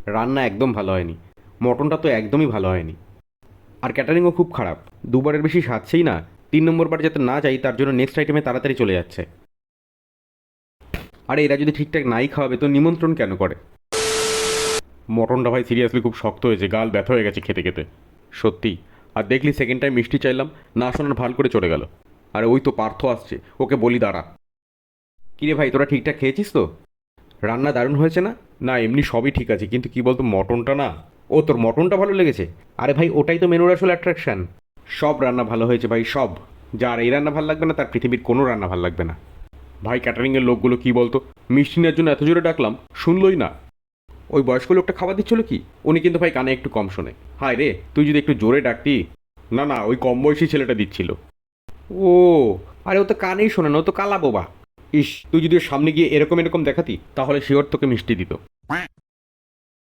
রান্না একদম ভালো হয়নি। মটনটা তো একদমই ভালো হয়নি। আর ক্যাটারিংও খুব খারাপ। দুবারের বেশি সাজছেই না। 3 নম্বর বার যাতে না যাই তার জন্য নেক্সট আইটেমে তাড়াতাড়ি চলে যাচ্ছে। আরে এরা যদি ঠিকঠাক নাই খাওয়াবে তো নিমন্ত্রণ কেন করে? মটনটা ভাই সিরিয়াসলি খুব শক্ত হয়েছে, গাল ব্যথা হয়ে গেছে খেতে খেতে। সত্যি। আর দেখলি সেকেন্ড টাইম মিষ্টি চাইলাম, না শোনার ভাল করে চলে গেল। আরে ওই তো পার্থ আসছে, ওকে বলি দাঁড়া। কিরে ভাই, তোরা ঠিকঠাক খেয়েছিস তো? রান্না দারুণ হয়েছে না? না এমনি সবই ঠিক আছে, কিন্তু কি বলতো মটনটা না। ও তোর মটনটা ভালো লেগেছে? আরে ভাই ওটাই তো মেনুর আসলে অ্যাট্রাকশন। সব রান্না ভালো হয়েছে ভাই, সব। যার এই রান্না ভালো লাগবে না তার পৃথিবীর কোনো রান্না ভালো লাগবে না। ভাই ক্যাটারিংয়ের লোকগুলো কি বলতো, মিষ্টি নেওয়ার জন্য এত জোরে ডাকলাম, শুনলই না। ওই বয়স্ক লোকটা খাবার দিচ্ছিল কি, উনি কিন্তু ভাই কানে একটু কম শোনে। হায় রে, তুই যদি একটু জোরে ডাকতি। না না, ওই কম বয়সী ছেলেটা দিচ্ছিল। ও, আরে ও তো কানেই শোনে না, ও তো কালা বোবা। ইস, তুই যদি ওর সামনে গিয়ে এরকম এরকম দেখাতি তাহলে শিওর তোকে মিষ্টি দিত।